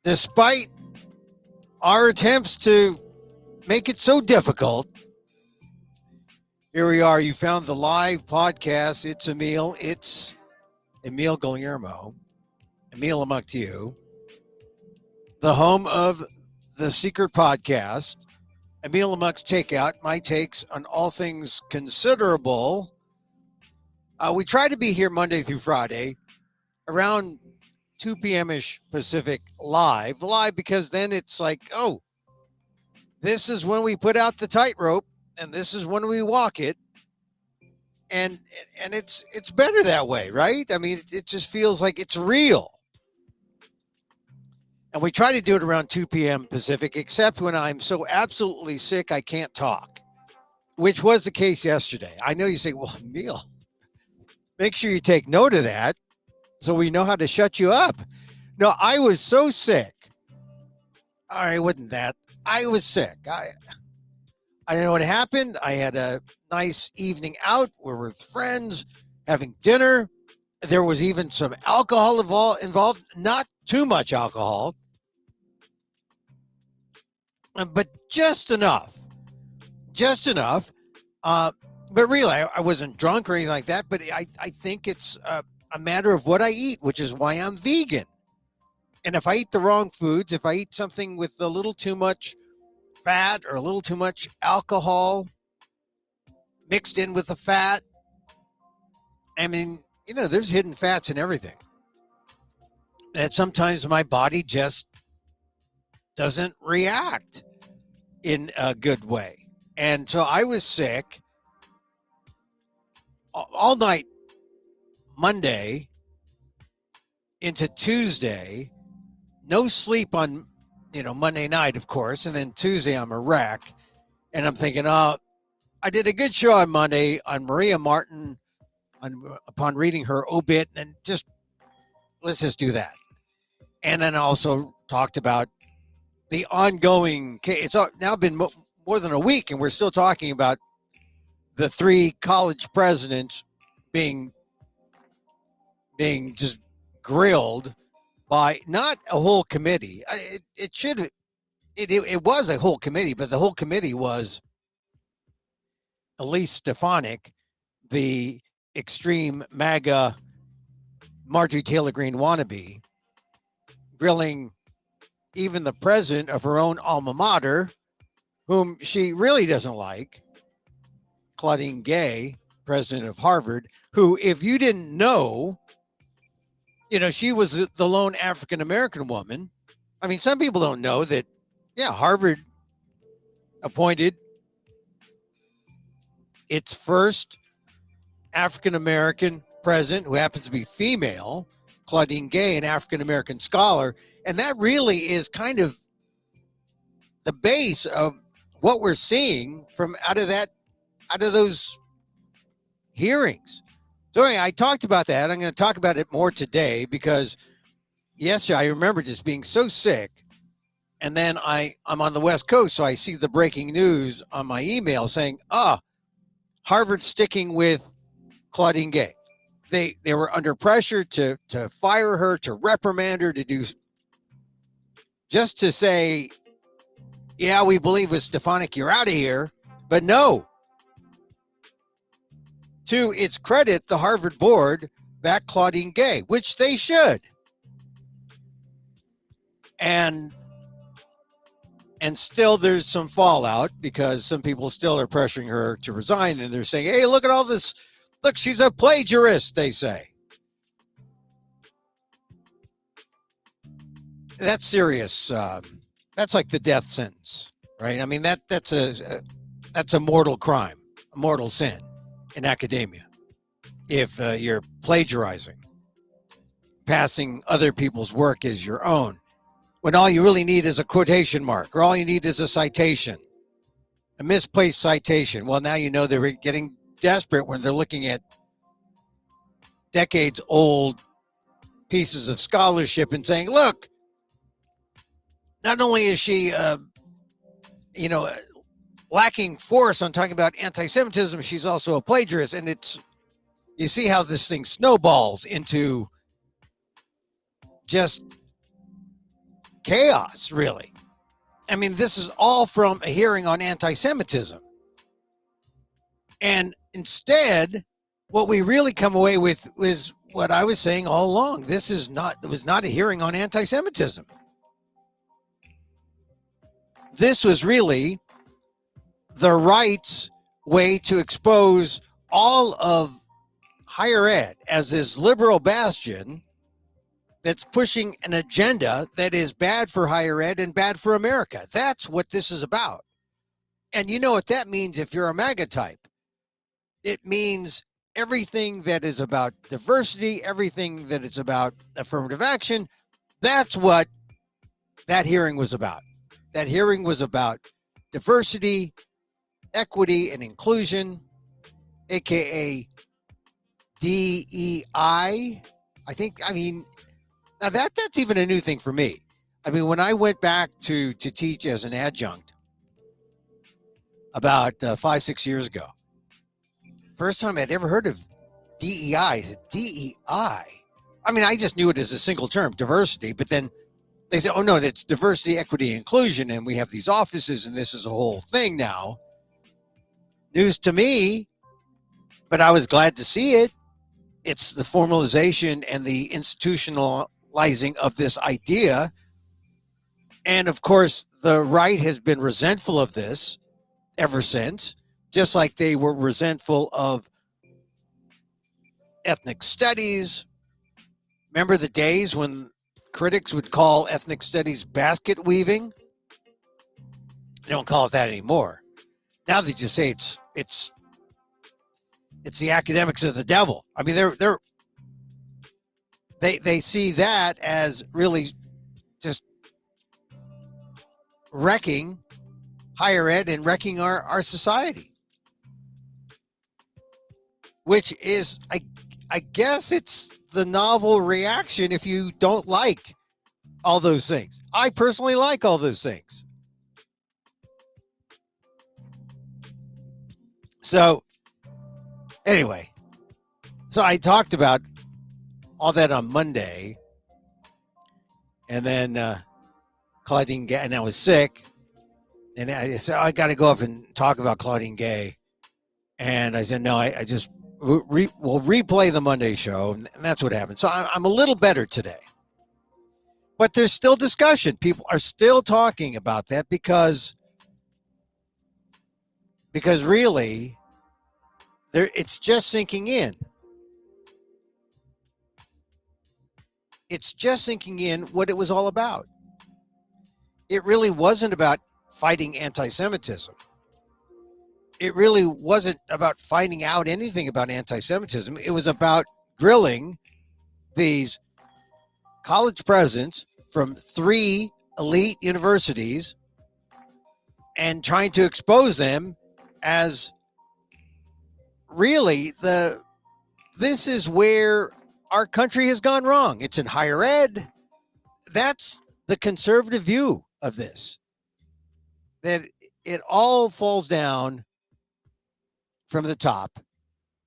despite our attempts to make it so difficult, here we are. You found the live podcast. It's Emil. It's Emil Guillermo. Emil, Amok to you. The home of the secret podcast, Emil Amok's Takeout, my takes on all things considerable. We try to be here Monday through Friday around 2 p.m.-ish Pacific live because then it's like, oh, this is when we put out the tightrope and this is when we walk it. And it's better that way, right? I mean, it just feels like it's real. And we try to do it around 2 p.m. Pacific, except when I'm so absolutely sick I can't talk, which was the case yesterday. I know you say, well, Emil, make sure you take note of that so we know how to shut you up. No, I was so sick. All right, wasn't that? I was sick. I don't know what happened. I had a nice evening out. We were with friends having dinner. There was even some alcohol involved, not too much alcohol, but just enough. But really, I wasn't drunk or anything like that, but I think it's a matter of what I eat, which is why I'm vegan. And if I eat the wrong foods, if I eat something with a little too much fat or a little too much alcohol mixed in with the fat, I mean, you know, there's hidden fats in everything. And sometimes my body just doesn't react in a good way. And so I was sick all night Monday into Tuesday, no sleep on, Monday night, of course. And then Tuesday I'm a wreck. And I'm thinking, I did a good show on Monday on Maria Martin upon reading her obit, and let's just do that. And then also talked about the ongoing case. It's now been more than a week, and we're still talking about the 3 college presidents being just grilled by not a whole committee. It was a whole committee, but the whole committee was Elise Stefanik, the extreme MAGA Marjorie Taylor Greene wannabe, grilling even the president of her own alma mater, whom she really doesn't like, Claudine Gay, president of Harvard, who, if you didn't know, she was the lone African-American woman. I mean, some people don't know that, Harvard appointed its first African-American president, who happens to be female, Claudine Gay, an African-American scholar. And that really is kind of the base of what we're seeing from out of those hearings. So anyway, I talked about that. I'm going to talk about it more today because yesterday I remember just being so sick. And then I'm on the West Coast, so I see the breaking news on my email saying, Harvard's sticking with Claudine Gay. They were under pressure to fire her, to reprimand her, just to say, yeah, we believe with Stefanik, you're out of here. But no. To its credit, the Harvard board backed Claudine Gay, which they should. And still there's some fallout because some people still are pressuring her to resign. And they're saying, hey, look at all this. Look, she's a plagiarist, they say. That's serious. That's like the death sentence, right? I mean, that's a mortal crime, a mortal sin in academia. If you're plagiarizing, passing other people's work as your own, when all you really need is a quotation mark, or all you need is a citation, a misplaced citation. Well, now you know they're getting desperate when they're looking at decades old pieces of scholarship and saying, look, not only is she, lacking force on talking about anti-Semitism, she's also a plagiarist. And you see how this thing snowballs into just chaos, really. I mean, this is all from a hearing on anti-Semitism. And instead, what we really come away with is what I was saying all along. It was not a hearing on anti-Semitism. This was really the right's way to expose all of higher ed as this liberal bastion that's pushing an agenda that is bad for higher ed and bad for America. That's what this is about. And you know what that means if you're a MAGA type. It means everything that is about diversity, everything that is about affirmative action. That's what that hearing was about. That hearing was about diversity, equity, and inclusion, aka DEI. Now that's even a new thing for me. I mean, when I went back to teach as an adjunct about 5-6 years ago, first time I'd ever heard of DEI. DEI. I mean, I just knew it as a single term, diversity, but then they said, oh no, that's diversity, equity, and inclusion, and we have these offices, and this is a whole thing now. News to me, but I was glad to see it. It's the formalization and the institutionalizing of this idea. And of course, the right has been resentful of this ever since, just like they were resentful of ethnic studies. Remember the days when critics would call ethnic studies basket weaving? They don't call it that anymore. Now they just say it's the academics of the devil. I mean, they see that as really just wrecking higher ed and wrecking our society, which is, I guess it's the novel reaction if you don't like all those things. I personally like all those things. So anyway, so I talked about all that on Monday, and then Claudine Gay, and I was sick, and I said, I got to go up and talk about Claudine Gay. And I said, no, I just we'll replay the Monday show, and that's what happened. So I'm a little better today. But there's still discussion. People are still talking about that because really, it's just sinking in. It's just sinking in what it was all about. It really wasn't about fighting anti-Semitism. It really wasn't about finding out anything about anti-Semitism. It was about grilling these college presidents from 3 elite universities and trying to expose them as really this is where our country has gone wrong. It's in higher ed. That's the conservative view of this. That it all falls down from the top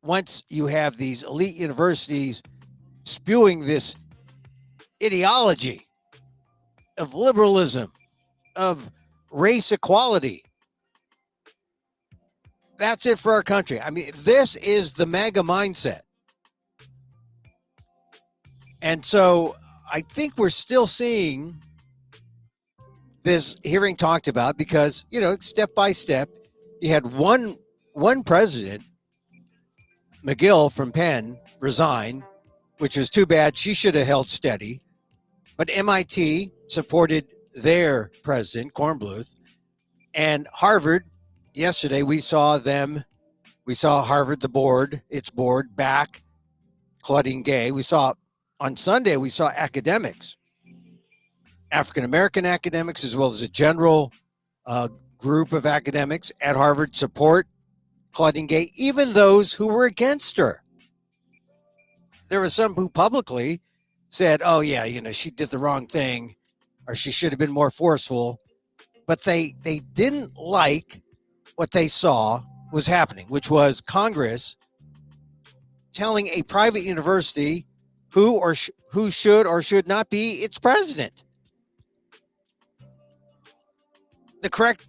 once you have these elite universities spewing this ideology of liberalism, of race equality. That's it for our country. I mean, this is the MAGA mindset. And so I think we're still seeing this hearing talked about because, step by step, you had one president, McGill from Penn, resign, which was too bad. She should have held steady. But MIT supported their president, Kornbluth, and Harvard. Yesterday, we saw Harvard, its board, back Claudine Gay. On Sunday, we saw academics, African-American academics, as well as a general group of academics at Harvard support Claudine Gay, even those who were against her. There were some who publicly said, oh, yeah, she did the wrong thing, or she should have been more forceful. But they didn't like what they saw was happening, which was Congress telling a private university who should or should not be its president. The correct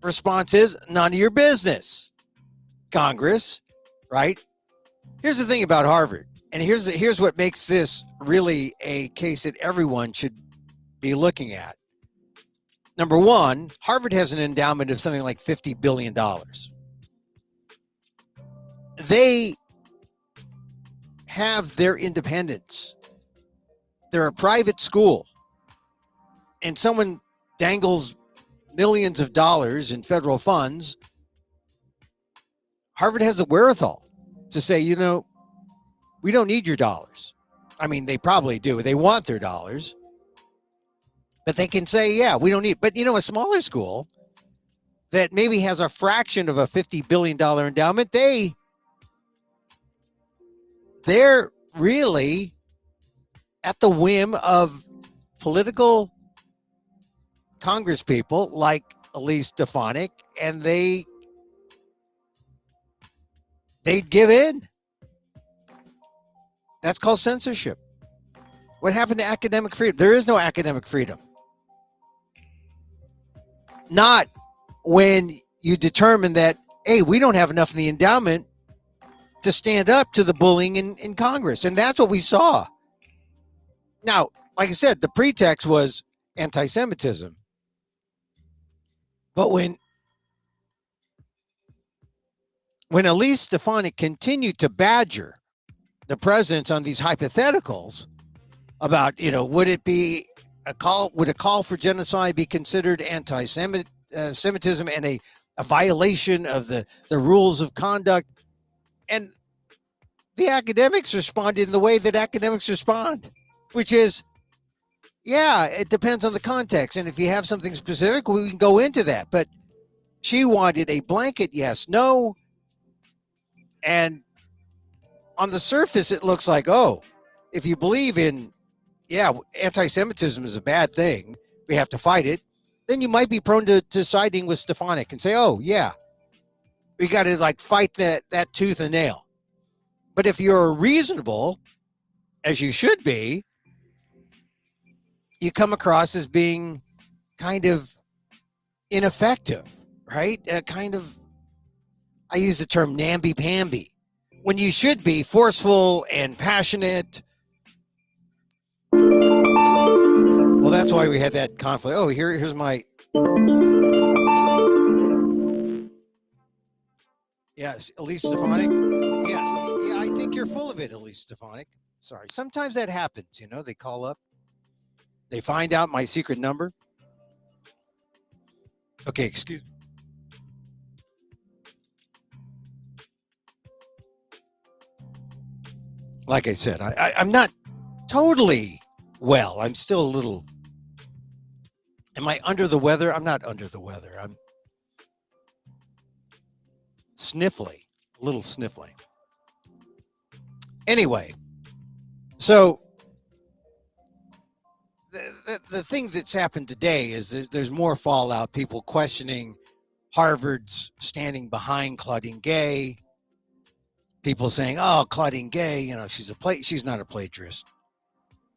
response is none of your business, Congress, right? Here's the thing about Harvard, and here's what makes this really a case that everyone should be looking at. Number one, Harvard has an endowment of something like $50 billion. They have their independence. They're a private school, and someone dangles millions of dollars in federal funds. Harvard has the wherewithal to say, we don't need your dollars. I mean, they probably do. They want their dollars. But they can say, yeah, we don't need. But, a smaller school that maybe has a fraction of a $50 billion endowment, they're really at the whim of political Congress people like Elise Stefanik, and they'd give in. That's called censorship. What happened to academic freedom? There is no academic freedom. Not when you determine that, hey, we don't have enough in the endowment to stand up to the bullying in Congress. And that's what we saw. Now, like I said, the pretext was anti-Semitism. But when Elise Stefanik continued to badger the president on these hypotheticals about, would a call for genocide be considered anti-Semitism and a violation of the rules of conduct? And the academics responded in the way that academics respond, which is, yeah, it depends on the context. And if you have something specific, we can go into that. But she wanted a blanket yes, no. And on the surface, it looks like, if you believe in, anti-Semitism is a bad thing, we have to fight it, then you might be prone to siding with Stefanik and say, we got to fight that tooth and nail. But if you're reasonable, as you should be, you come across as being kind of ineffective, right? I use the term namby-pamby, when you should be forceful and passionate. Well, that's why we had that conflict. Here's my... Yes, Elise Stefanik. Yeah, I think you're full of it, Elise Stefanik. Sorry. Sometimes that happens, they call up. They find out my secret number. Okay, excuse me. Like I said, I'm not totally well. I'm still a little... Am I under the weather? I'm not under the weather. I'm sniffly, a little sniffly. Anyway, so the thing that's happened today is there's more fallout, people questioning Harvard's standing behind Claudine Gay, people saying, Claudine Gay, she's not a plagiarist.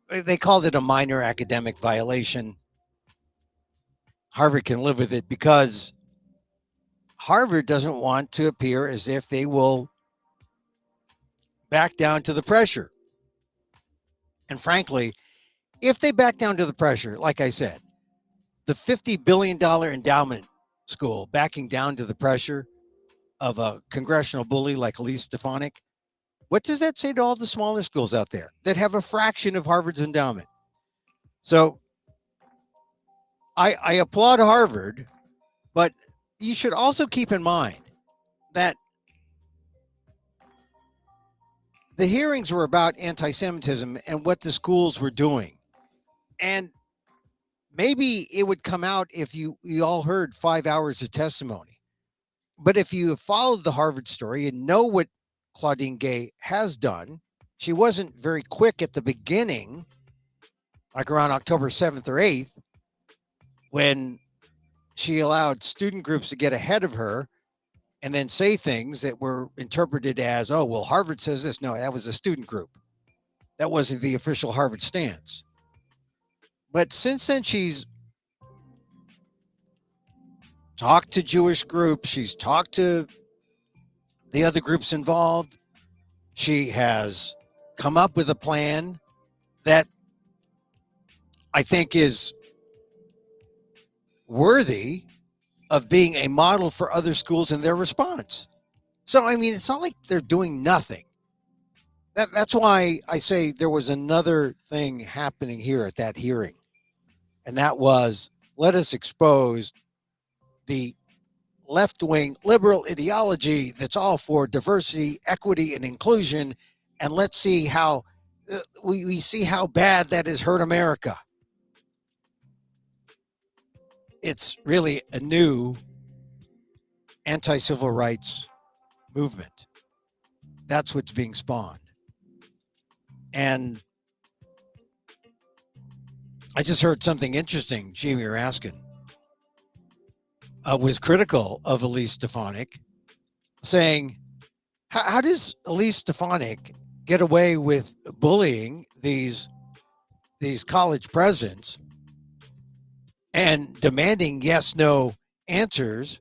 They called it a minor academic violation. Harvard can live with it because Harvard doesn't want to appear as if they will back down to the pressure. And frankly, if they back down to the pressure, like I said, the $50 billion endowment school backing down to the pressure of a congressional bully like Elise Stefanik, what does that say to all the smaller schools out there that have a fraction of Harvard's endowment? So I applaud Harvard, but you should also keep in mind that the hearings were about anti-Semitism and what the schools were doing. And maybe it would come out if you all heard 5 hours of testimony. But if you have followed the Harvard story and know what Claudine Gay has done, she wasn't very quick at the beginning, like around October 7th or 8th, when she allowed student groups to get ahead of her and then say things that were interpreted as, Harvard says this. No, that was a student group. That wasn't the official Harvard stance. But since then, she's talked to Jewish groups. She's talked to the other groups involved. She has come up with a plan that I think is worthy of being a model for other schools in their response. So, I mean, it's not like they're doing nothing. That's why I say there was another thing happening here at that hearing. And that was, let us expose the left-wing liberal ideology that's all for diversity, equity, and inclusion. And let's see how we see how bad that has hurt America. It's really a new anti-civil rights movement. That's what's being spawned. And I just heard something interesting. Jamie Raskin was critical of Elise Stefanik, saying, how does Elise Stefanik get away with bullying these college presidents and demanding yes/no answers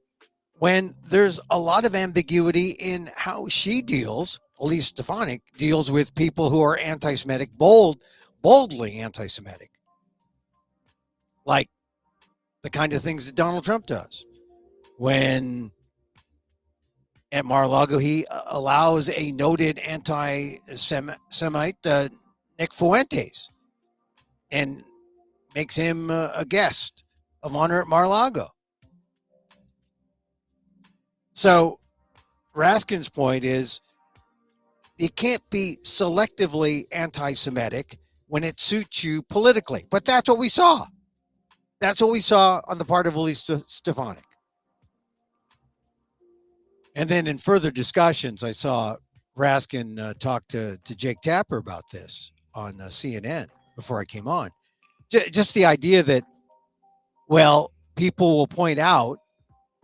when there's a lot of ambiguity in how she deals, Elise Stefanik deals with people who are anti-Semitic, boldly anti-Semitic, like the kind of things that Donald Trump does. When at Mar-a-Lago, he allows a noted anti-Semite, Nick Fuentes, and makes him a guest of honor at Mar-a-Lago. So Raskin's point is, you can't be selectively anti-Semitic when it suits you politically. But that's what we saw. That's what we saw on the part of Elise Stefanik. And then in further discussions, I saw Raskin talk to Jake Tapper about this on CNN before I came on. Just the idea that, well, people will point out,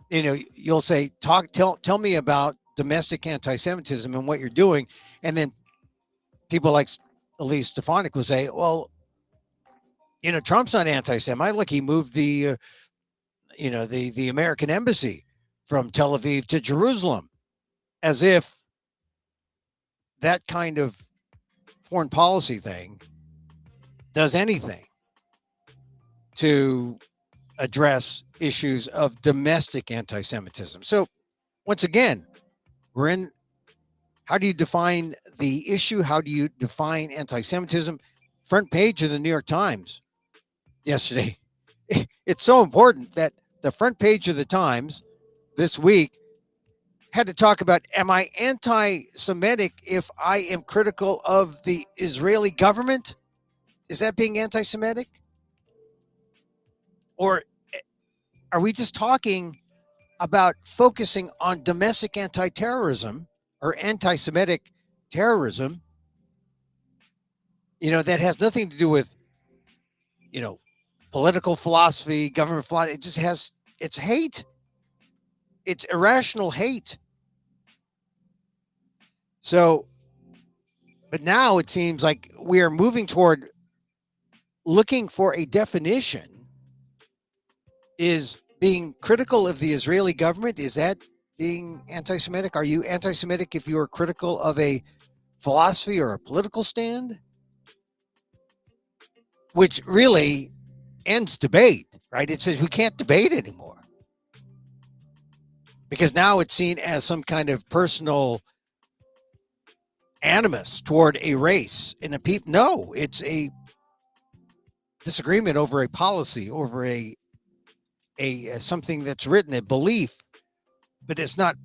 you'll say, tell me about domestic anti-Semitism and what you're doing. And then people like Elise Stefanik will say, well, Trump's not anti-Semite. Look, he moved the American embassy from Tel Aviv to Jerusalem, as if that kind of foreign policy thing does anything to address issues of domestic anti-Semitism. So once again, we're in, how do you define the issue? How do you define anti-Semitism? Front page of the New York Times yesterday. It's so important that the front page of the Times this week had to talk about, am I anti-Semitic if I am critical of the Israeli government? Is that being anti-Semitic? Or are we just talking about focusing on domestic anti-terrorism or anti-Semitic terrorism, that has nothing to do with, political philosophy, government philosophy? It's hate. It's irrational hate. So, but now it seems like we are moving toward looking for a definition. Is being critical of the Israeli government, is that being anti-Semitic? Are you anti-Semitic if you are critical of a philosophy or a political stand? Which really ends debate, right? It says we can't debate anymore. Because now it's seen as some kind of personal animus toward a race and a people. No, it's a disagreement over a policy, over a something that's written, a belief, but it's not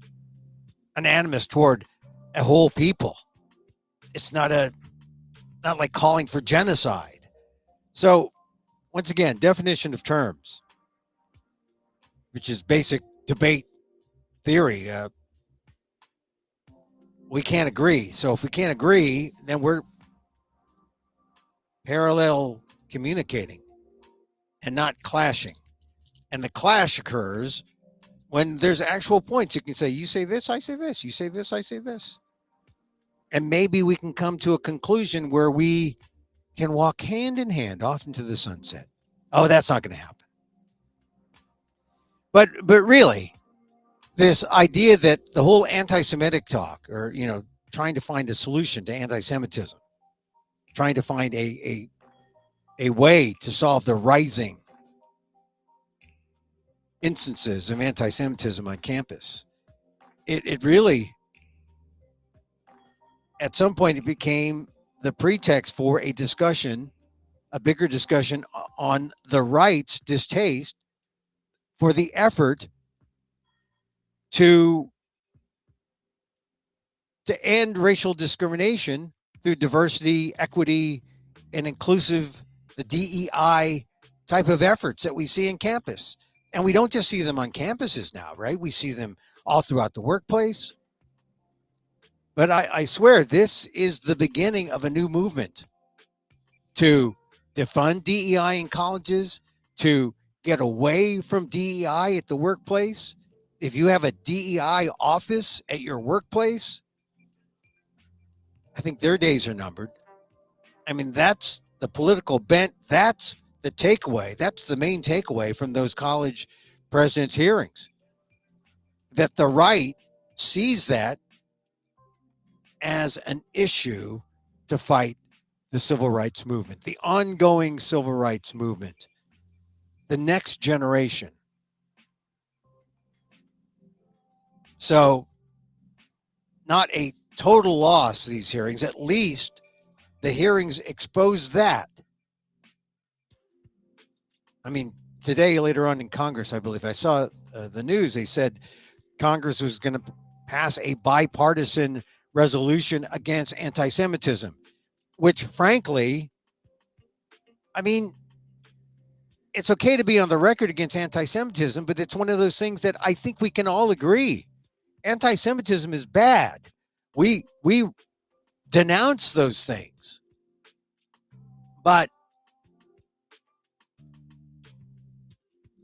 an animus toward a whole people. It's not like calling for genocide. So once again, definition of terms, which is basic debate theory. We can't agree. So if we can't agree, then we're parallel communicating and not clashing. And the clash occurs when there's actual points. You can say, you say this, I say this. You say this, I say this. And maybe we can come to a conclusion where we can walk hand in hand off into the sunset. Oh, that's not going to happen. But really, this idea that the whole anti-Semitic talk, or trying to find a solution to anti-Semitism, trying to find a way to solve the rising instances of anti-Semitism on campus, it really, at some point, it became the pretext for a discussion, a bigger discussion on the right's distaste for the effort to end racial discrimination through diversity, equity, and inclusive, the DEI type of efforts that we see in campus. And we don't just see them on campuses now, right? We see them all throughout the workplace. But I swear, this is the beginning of a new movement to defund DEI in colleges, to get away from DEI at the workplace. If you have a DEI office at your workplace, I think their days are numbered. I mean, that's the political bent. That's the takeaway. That's the main takeaway from those college presidents' hearings. That the right sees that as an issue to fight the civil rights movement, the ongoing civil rights movement, the next generation. So, not a total loss, these hearings. At least the hearings expose that. I mean, today, later on in Congress, I believe I saw the news. They said Congress was going to pass a bipartisan resolution against anti-Semitism, which, frankly, I mean, it's okay to be on the record against anti-Semitism, but it's one of those things that I think we can all agree. Anti-Semitism is bad. We denounce those things. But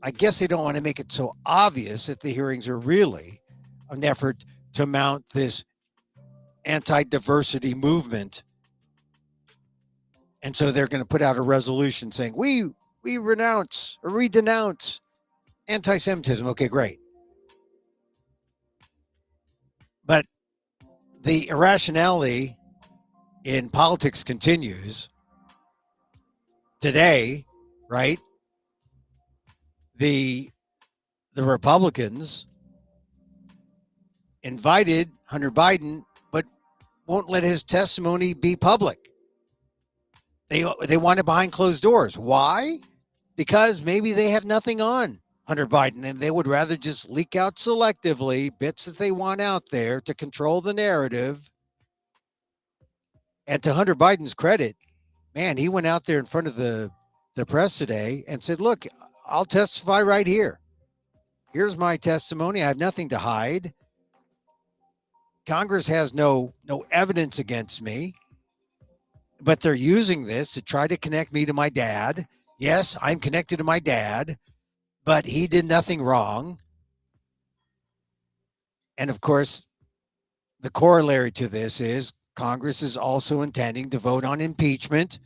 I guess they don't want to make it so obvious that the hearings are really an effort to mount this anti-diversity movement. And so they're going to put out a resolution saying, we renounce or we denounce anti-Semitism. Okay, great. But the irrationality in politics continues today, right? The Republicans invited Hunter Biden, but won't let his testimony be public. They want it behind closed doors. Why? Because maybe they have nothing on Hunter Biden, and they would rather just leak out selectively bits that they want out there to control the narrative. And to Hunter Biden's credit, man, he went out there in front of the press today and said, look, I'll testify right here. Here's my testimony. I have nothing to hide. Congress has no evidence against me, but they're using this to try to connect me to my dad. Yes, I'm connected to my dad, but he did nothing wrong. And of course, the corollary to this is Congress is also intending to vote on impeachment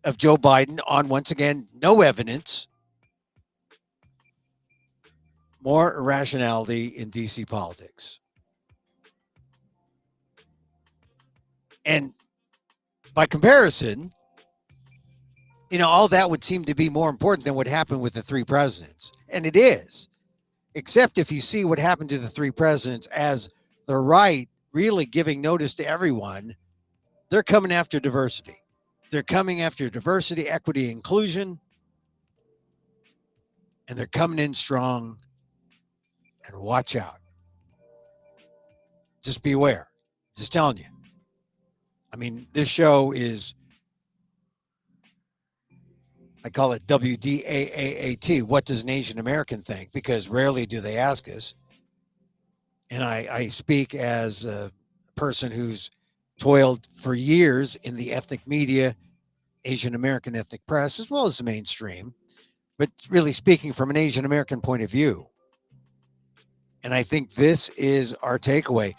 of Joe Biden on, once again, no evidence. More irrationality in DC politics. And by comparison, all that would seem to be more important than what happened with the three presidents. And it is. Except if you see what happened to the three presidents as the right really giving notice to everyone, they're coming after diversity. They're coming after diversity, equity, inclusion. And they're coming in strong. And watch out. Just beware. Just telling you. I mean, this show is, I call it WDAAAT. What does an Asian American think? Because rarely do they ask us. And I speak as a person who's toiled for years in the ethnic media, Asian American ethnic press, as well as the mainstream, but really speaking from an Asian American point of view. And I think this is our takeaway.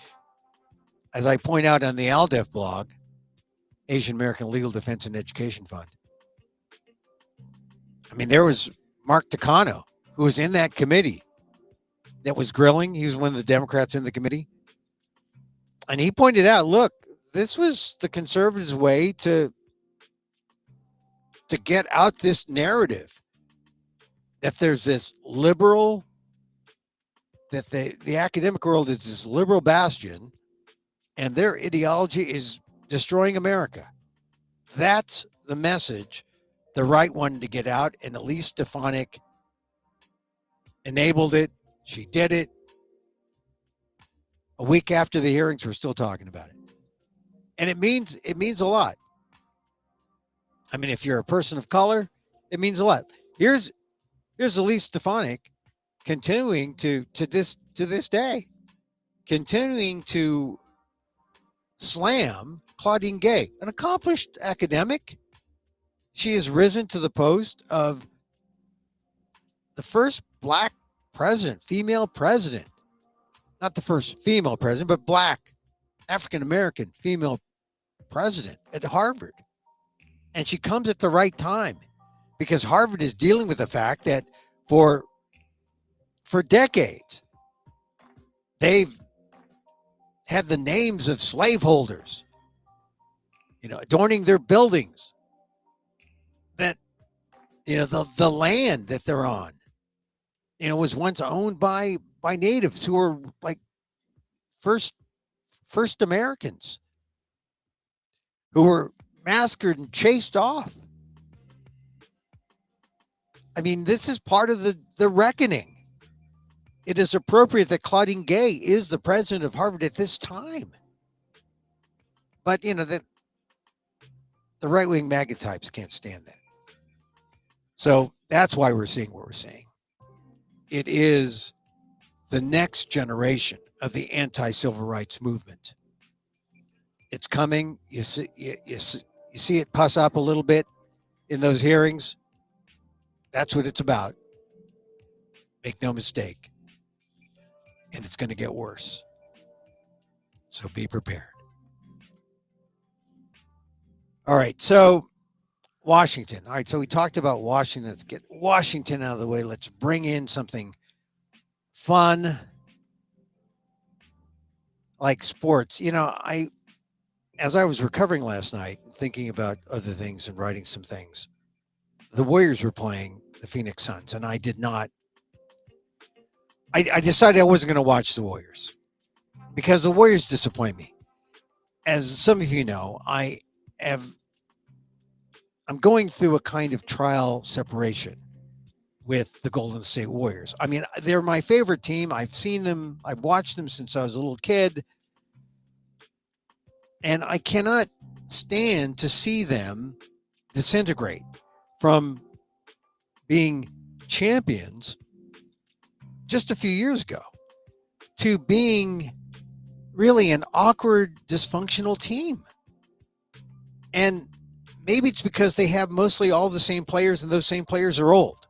As I point out on the ALDEF blog, Asian American Legal Defense and Education Fund. I mean, there was Mark Takano, who was in that committee that was grilling. He was one of the Democrats in the committee. And he pointed out, look, this was the conservatives' way to get out this narrative that there's this liberal, that the academic world is this liberal bastion, and their ideology is destroying America. That's the message the right wanted to get out, and Elise Stefanik enabled it. She did it. A week after the hearings, we're still talking about it. And it means a lot. I mean, if you're a person of color, it means a lot. Here's Elise Stefanik continuing to this day, continuing to slam Claudine Gay, an accomplished academic. She has risen to the post of the first black president, female president. Not the first female president, but black, African-American female president at Harvard. And she comes at the right time because Harvard is dealing with the fact that for decades, they've had the names of slaveholders, adorning their buildings, that, the land that they're on, was once owned by natives who were like first Americans who were massacred and chased off. I mean, this is part of the reckoning. It is appropriate that Claudine Gay is the president of Harvard at this time. But, that the right-wing MAGA types can't stand that. So that's why we're seeing what we're seeing. It is the next generation of the anti-civil rights movement. It's coming. You see it puss up a little bit in those hearings. That's what it's about. Make no mistake. And it's going to get worse. So be prepared. All right. So Washington. All right. So we talked about Washington. Let's get Washington out of the way. Let's bring in something fun like sports. As I was recovering last night, thinking about other things and writing some things, the Warriors were playing the Phoenix Suns, and I decided I wasn't going to watch the Warriors because the Warriors disappoint me. As some of you know, I'm going through a kind of trial separation with the Golden State Warriors. I mean, they're my favorite team. I've seen them. I've watched them since I was a little kid. And I cannot stand to see them disintegrate from being champions just a few years ago to being really an awkward, dysfunctional team. And maybe it's because they have mostly all the same players, and those same players are old.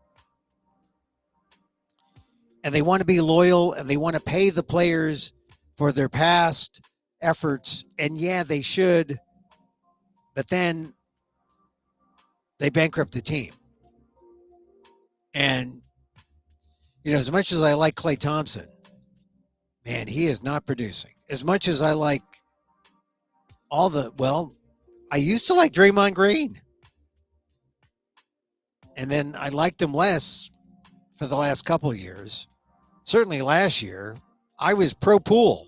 And they want to be loyal, and they want to pay the players for their past efforts. And yeah, they should. But then they bankrupt the team. And, as much as I like Klay Thompson, man, he is not producing. As much as I like I used to like Draymond Green. And then I liked him less for the last couple of years. Certainly last year, I was pro Poole.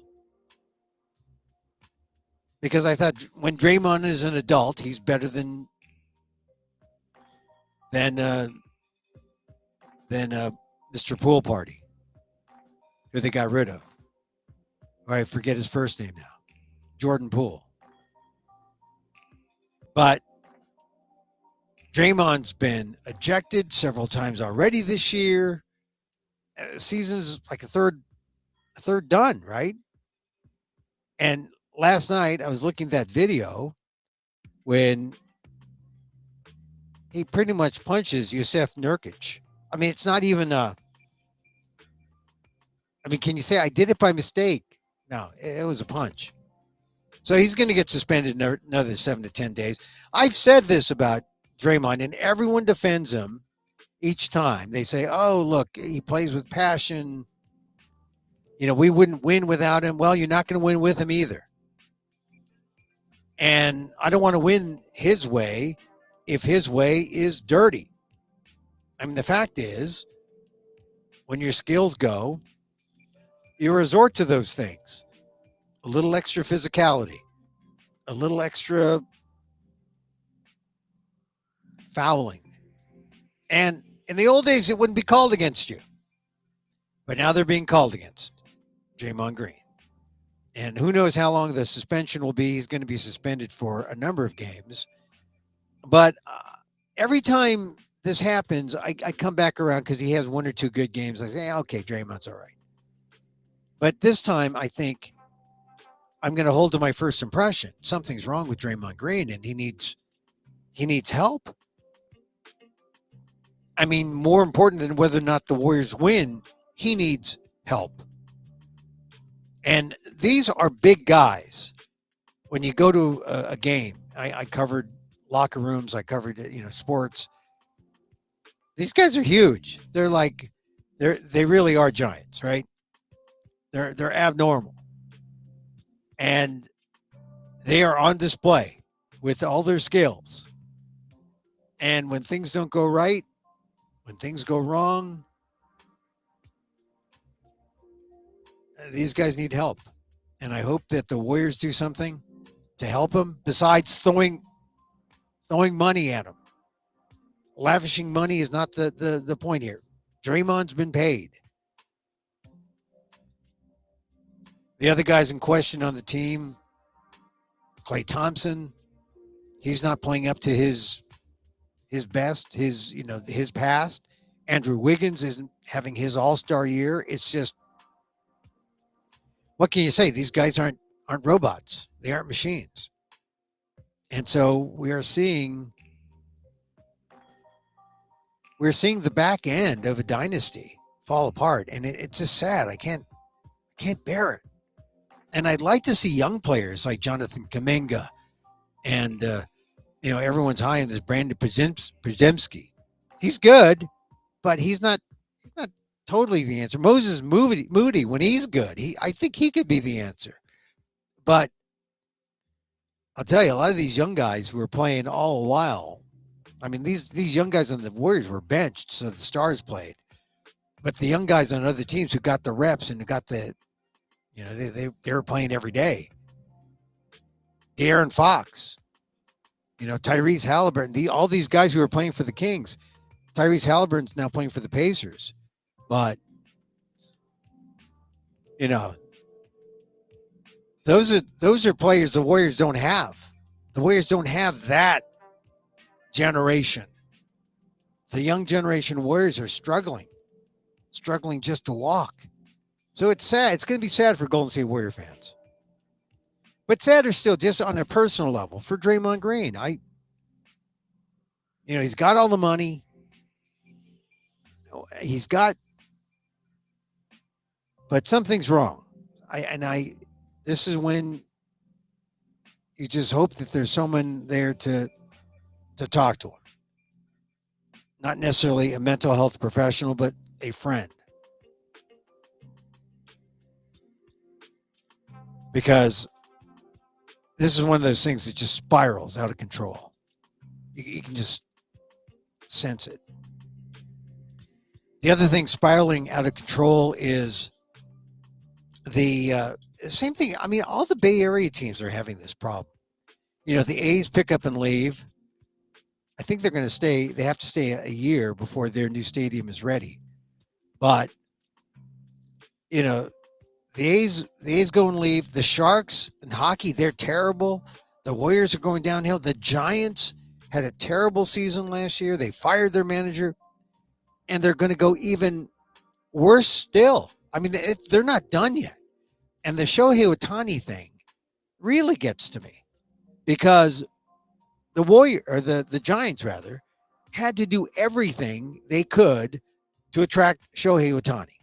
Because I thought when Draymond is an adult, he's better than Mr. Poole Party, who they got rid of. Or I forget his first name now. Jordan Poole. But Draymond's been ejected several times already this year. Season's like a third done, right? And last night I was looking at that video when he pretty much punches Yusef Nurkic. I mean, it's not even can you say I did it by mistake? No, it was a punch. So he's going to get suspended another 7 to 10 days. I've said this about Draymond, and everyone defends him each time. They say, oh, look, he plays with passion. We wouldn't win without him. Well, you're not going to win with him either. And I don't want to win his way if his way is dirty. I mean, the fact is, when your skills go, you resort to those things. A little extra physicality, a little extra fouling. And in the old days, it wouldn't be called against you. But now they're being called against Draymond Green. And who knows how long the suspension will be. He's going to be suspended for a number of games. But every time this happens, I come back around because he has one or two good games. I say, okay, Draymond's all right. But this time, I think I'm going to hold to my first impression. Something's wrong with Draymond Green, and he needs help. I mean, more important than whether or not the Warriors win, he needs help. And these are big guys. When you go to a game, I covered locker rooms, I covered sports. These guys are huge. They really are giants, right? They're abnormal, and they are on display with all their skills. And when things don't go right, when things go wrong, these guys need help. And I hope that the Warriors do something to help them besides throwing money at them. Lavishing money is not the point here. Draymond's been paid. The other guys in question on the team, Klay Thompson, he's not playing up to his best, his past. Andrew Wiggins isn't having his all-star year. It's just, what can you say? These guys aren't robots. They aren't machines. And so we're seeing the back end of a dynasty fall apart, and it's just sad. I can't bear it. And I'd like to see young players like Jonathan Kuminga and everyone's high on this Brandon Podziemski. He's good, but he's not totally the answer. Moses Moody, when he's good, I think he could be the answer. But I'll tell you, a lot of these young guys who were playing all a while, I mean, these young guys on the Warriors were benched, so the stars played. But the young guys on other teams who got the reps and who got the, they were playing every day. De'Aaron Fox, Tyrese Halliburton, all these guys who were playing for the Kings. Tyrese Halliburton's now playing for the Pacers. But, those are players the Warriors don't have. The Warriors don't have that generation. The young generation Warriors are struggling just to walk. So it's sad. It's going to be sad for Golden State Warrior fans. But sadder still, just on a personal level, for Draymond Green. He's got all the money. But something's wrong. This is when you just hope that there's someone there to talk to him. Not necessarily a mental health professional, but a friend. Because this is one of those things that just spirals out of control. You can just sense it. The other thing spiraling out of control is the same thing. I mean, all the Bay Area teams are having this problem. The A's pick up and leave. I think they're going to stay. They have to stay a year before their new stadium is ready. But, the A's go and leave. The Sharks in hockey, they're terrible. The Warriors are going downhill. The Giants had a terrible season last year. They fired their manager, and they're going to go even worse still. I mean, they're not done yet. And the Shohei Ohtani thing really gets to me because the Giants rather had to do everything they could to attract Shohei Ohtani.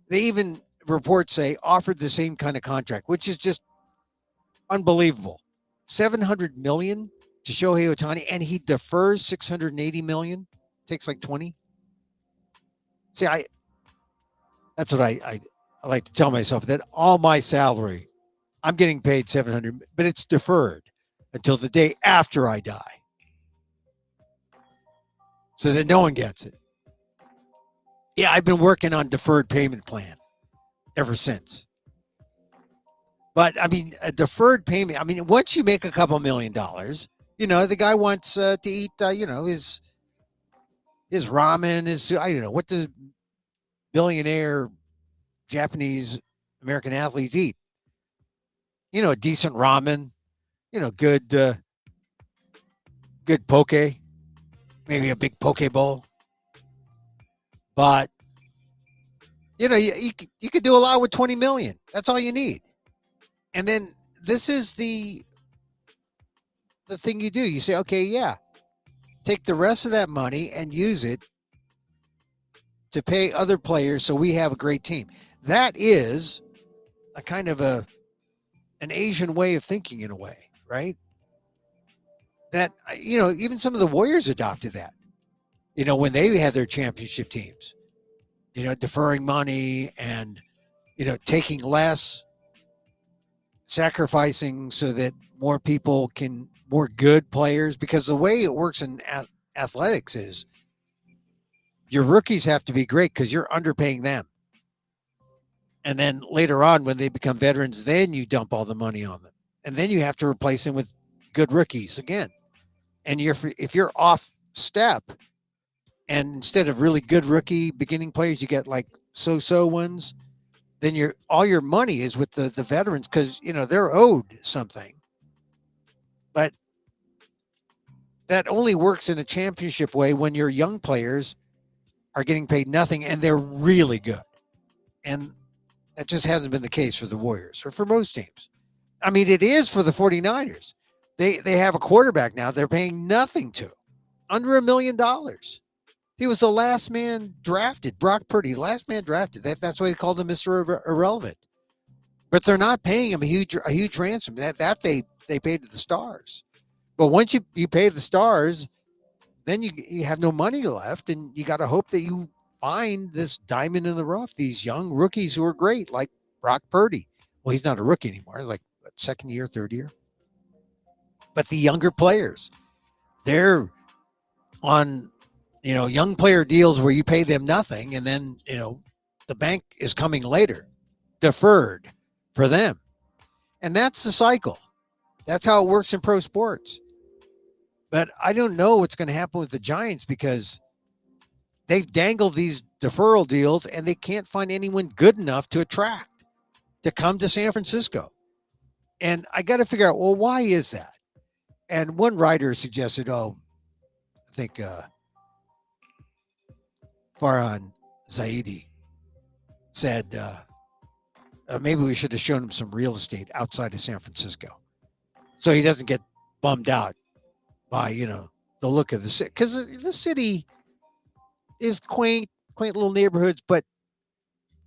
They even, reports say, offered the same kind of contract, which is just unbelievable. $700 million to Shohei Ohtani, and he defers $680 million. Takes like 20. See, that's what I like to tell myself that all my salary, I'm getting paid 700, but it's deferred until the day after I die, so that no one gets it. Yeah, I've been working on deferred payment plan ever since. But I mean, a deferred payment. I mean, once you make a couple $1,000,000, the guy wants to eat, his ramen, his, I don't know, what does billionaire Japanese American athletes eat? A decent ramen, good poke, maybe a big poke bowl. But you could do a lot with 20 million. That's all you need. And then this is the thing you do. You say, okay, yeah, take the rest of that money and use it to pay other players so we have a great team. That is a kind of an Asian way of thinking, in a way, right? That, even some of the Warriors adopted that, when they had their championship teams, deferring money and, taking less, sacrificing so that more good players, because the way it works in athletics is your rookies have to be great because you're underpaying them. And then later on, when they become veterans, then you dump all the money on them. And then you have to replace them with good rookies again. And if you're off step, and instead of really good rookie beginning players, you get like so-so ones, then all your money is with the veterans because, they're owed something. But that only works in a championship way when your young players are getting paid nothing and they're really good. And that just hasn't been the case for the Warriors or for most teams. I mean, it is for the 49ers. They have a quarterback now they're paying nothing to, under $1 million. He was the last man drafted, Brock Purdy, last man drafted. That's why they called him Mr. Irrelevant. But they're not paying him a huge ransom. That they paid to the stars. But once you pay the stars, then you have no money left, and you got to hope that you find this diamond in the rough, these young rookies who are great, like Brock Purdy. Well, he's not a rookie anymore, like second year, third year. But the younger players, they're on, young player deals where you pay them nothing, and then, the bank is coming later, deferred for them. And that's the cycle. That's how it works in pro sports. But I don't know what's going to happen with the Giants because they've dangled these deferral deals and they can't find anyone good enough to attract to come to San Francisco. And I got to figure out, well, why is that? And one writer suggested, I think Farhan Zaidi said maybe we should have shown him some real estate outside of San Francisco so he doesn't get bummed out by, the look of the city. Because the city is quaint little neighborhoods. But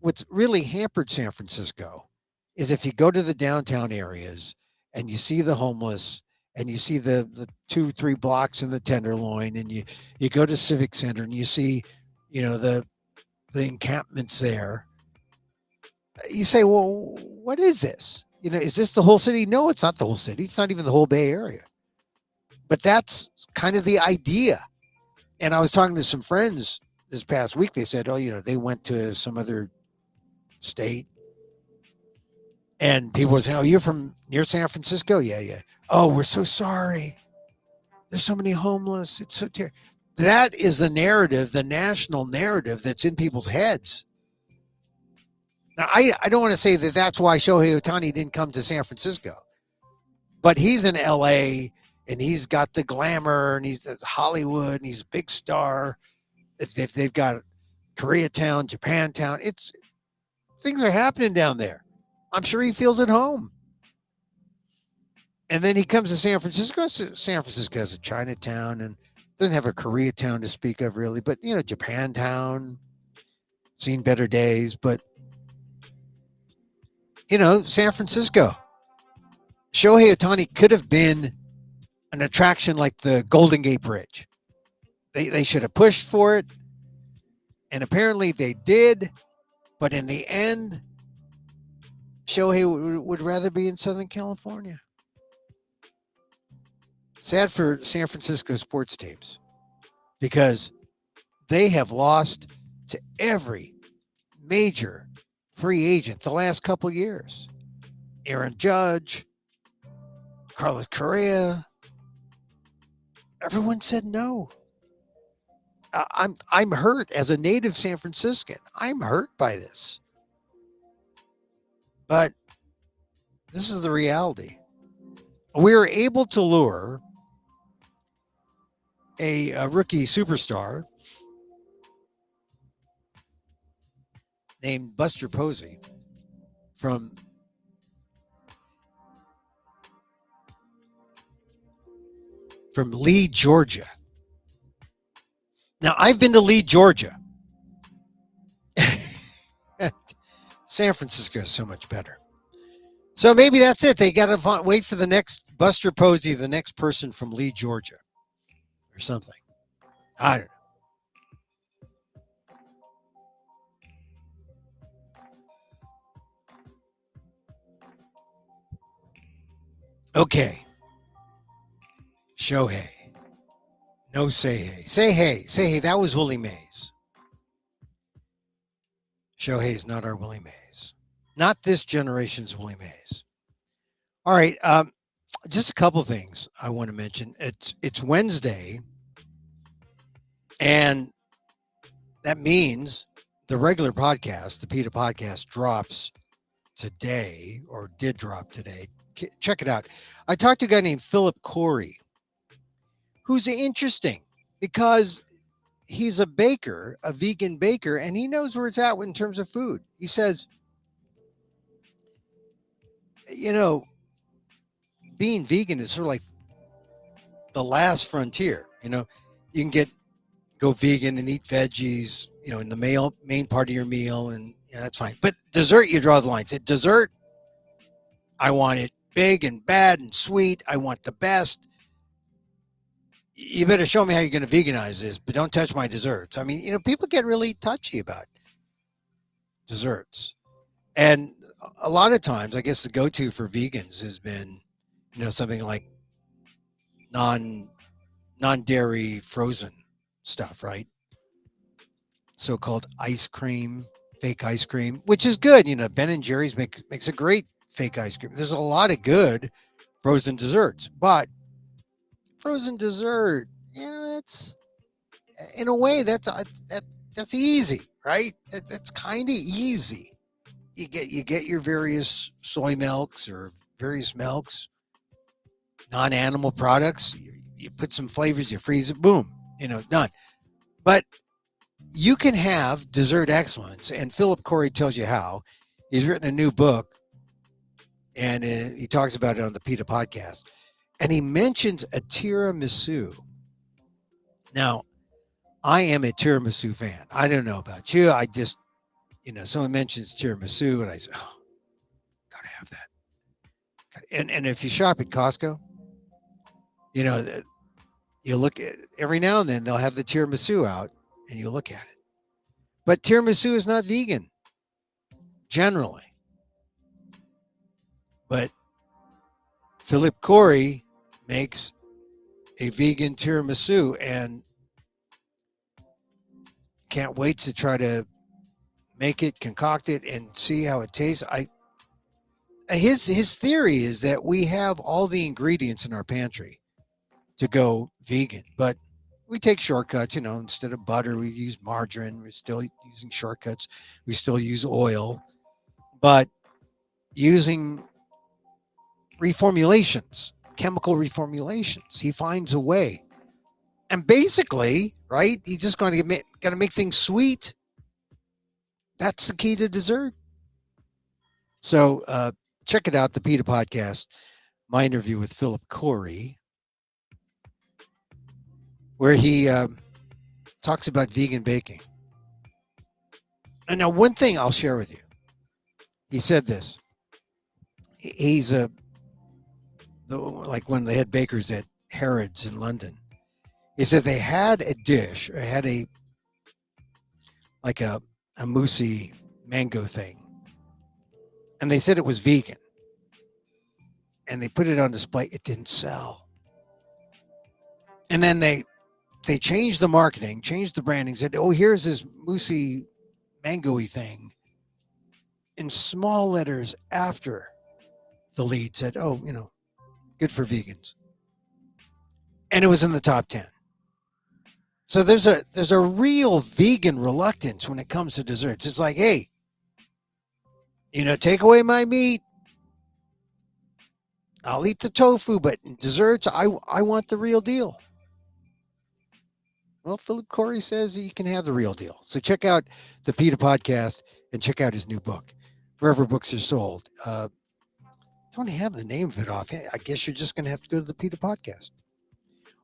what's really hampered San Francisco is if you go to the downtown areas and you see the homeless and you see the 2-3 blocks in the Tenderloin, and you go to Civic Center and you see, the encampments there, you say, well, what is this? Is this the whole city? No, it's not the whole city. It's not even the whole Bay Area. But that's kind of the idea. And I was talking to some friends this past week. They said, they went to some other state. And people were saying, you're from near San Francisco? Yeah. Oh, we're so sorry. There's so many homeless. It's so terrible. That is the narrative, the national narrative that's in people's heads. Now, I don't want to say that that's why Shohei Ohtani didn't come to San Francisco. But he's in L.A., and he's got the glamour, and he's Hollywood, and he's a big star. They've got Koreatown, Japantown. Things are happening down there. I'm sure he feels at home. And then he comes to San Francisco. San Francisco has a Chinatown and doesn't have a Koreatown to speak of, really. But, Japantown, seen better days. But, San Francisco. Shohei Ohtani could have been an attraction like the Golden Gate Bridge. They should have pushed for it. And apparently they did. But in the end, Shohei would rather be in Southern California. Sad for San Francisco sports teams because they have lost to every major free agent the last couple years. Aaron Judge, Carlos Correa. Everyone said no. I'm hurt as a native San Franciscan. I'm hurt by this. But this is the reality. We were able to lure a rookie superstar named Buster Posey from Lee, Georgia. Now, I've been to Lee, Georgia. San Francisco is so much better. So maybe that's it. They got to wait for the next Buster Posey, the next person from Lee, Georgia, or something. I don't know. Okay. Shohei. No say hey. Say hey. Say hey. That was Willie Mays. Shohei is not our Willie Mays. Not this generation's Willie Mays. All right. Just a couple things I want to mention. It's Wednesday, and that means the regular podcast, the PETA podcast, drops today, or did drop today. Check it out. I talked to a guy named Philip Corey, who's interesting because he's a baker, a vegan baker, and he knows where it's at in terms of food. He says, being vegan is sort of like the last frontier. You can go vegan and eat veggies, in the main part of your meal, and that's fine. But dessert, you draw the lines. At dessert, I want it big and bad and sweet. I want the best. You better show me how you're going to veganize this, but don't touch my desserts. I mean, people get really touchy about desserts. And a lot of times, I guess the go-to for vegans has been, something like non-dairy frozen stuff, right? So-called ice cream, fake ice cream, which is good. Ben and Jerry's makes a great fake ice cream. There's a lot of good frozen desserts, but frozen dessert, it's in a way that's easy, right? That's kind of easy. You get your various soy milks or various milks, non-animal products. You put some flavors, you freeze it, boom, done. But you can have dessert excellence, and Philip Corey tells you how. He's written a new book, and he talks about it on the PETA podcast. And he mentions a tiramisu. Now, I am a tiramisu fan. I don't know about you. I just, someone mentions tiramisu, and I say, oh, gotta have that. And if you shop at Costco, you look at every now and then they'll have the tiramisu out, and you look at it. But tiramisu is not vegan, generally. But Philip Corey makes a vegan tiramisu, and can't wait to try to make it, concoct it, and see how it tastes. His theory is that we have all the ingredients in our pantry to go vegan, but we take shortcuts. Instead of butter, we use margarine. We're still using shortcuts. We still use oil, but using reformulations, chemical reformulations, he finds a way. And basically, right, he's just going to make things sweet. That's the key to dessert. So check it out, the PETA podcast, my interview with Philip Corey, where he talks about vegan baking. And now, one thing I'll share with you. He said this. He's like one of the head bakers at Harrods in London. He said they had a dish, or had a moussey mango thing. and they said it was vegan. And they put it on display. It didn't sell. And then they changed the marketing, changed the branding, said, oh, here's this moosey, mango-y thing in small letters after the lead said, oh, good for vegans. And it was in the top 10. So there's a real vegan reluctance when it comes to desserts. It's like, hey, take away my meat. I'll eat the tofu, but in desserts, I want the real deal. Well, Philip Corey says you can have the real deal. So check out the PETA podcast and check out his new book, wherever books are sold. Don't have the name of it off. I guess you're just going to have to go to the PETA podcast.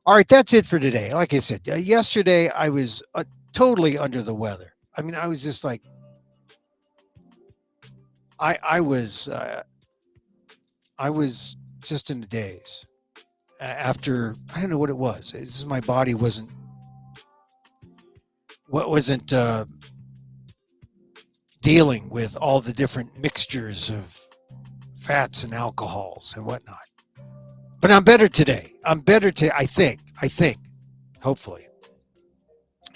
All right, that's it for today. Like I said, yesterday I was totally under the weather. I mean, I was just like, I was just in a daze after, I don't know what it was. It's just my body wasn't dealing with all the different mixtures of fats and alcohols and whatnot. But I'm better today. I think, hopefully.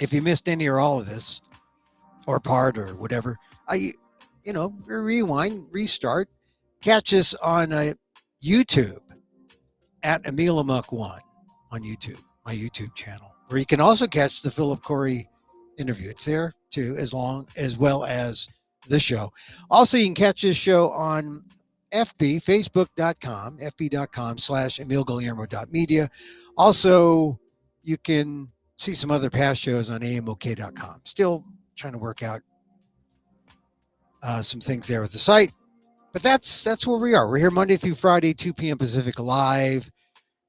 If you missed any or all of this, or part or whatever, rewind, restart, catch us on YouTube at Emil Amok 1 on YouTube, my YouTube channel, where you can also catch the Philip Corey interview. It's there too, as well as the show. Also, you can catch this show on FB, facebook.com/EmilGuillermo.media. Also, you can see some other past shows on amok.com. Still trying to work out some things there with the site. But that's where we are. We're here Monday through Friday, 2 p.m. Pacific live.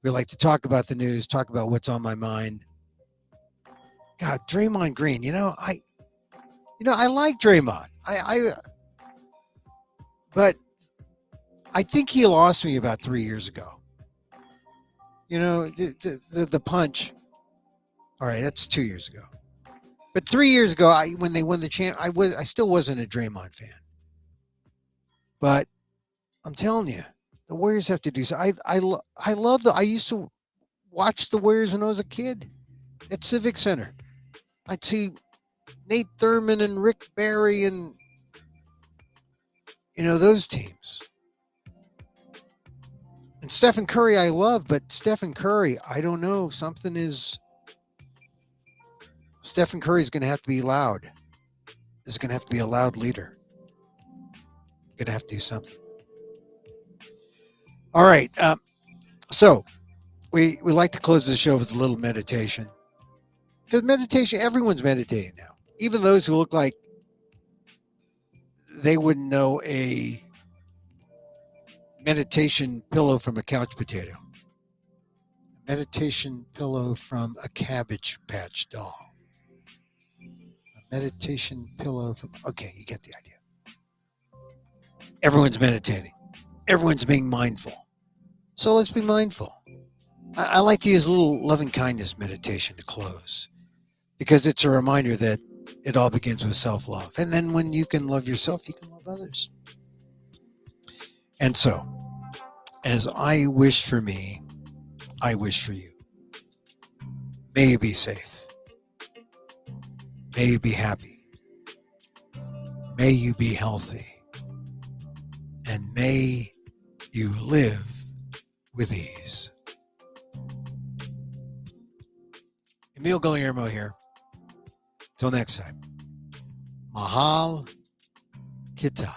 We like to talk about the news, talk about what's on my mind. God, Draymond Green, I like Draymond. But I think he lost me about 3 years ago. The punch. All right, that's 2 years ago. But 3 years ago, when they won the champ, I still wasn't a Draymond fan. But I'm telling you, the Warriors have to do so. I love I used to watch the Warriors when I was a kid at Civic Center. I'd see Nate Thurman and Rick Barry and those teams. And Stephen Curry I love, but Stephen Curry, I don't know. Stephen Curry's going to have to be loud. He's going to have to be a loud leader. Going to have to do something. All right. So we like to close the show with a little meditation. Because meditation, everyone's meditating now. Even those who look like they wouldn't know a meditation pillow from a couch potato. A meditation pillow from a Cabbage Patch doll. A meditation pillow from... Okay, you get the idea. Everyone's meditating. Everyone's being mindful. So let's be mindful. I like to use a little loving kindness meditation to close, because it's a reminder that it all begins with self-love. And then when you can love yourself, you can love others. And so, as I wish for me, I wish for you. May you be safe. May you be happy. May you be healthy. And may you live with ease. Emil Guillermo here. Till next time. Mahal Kita.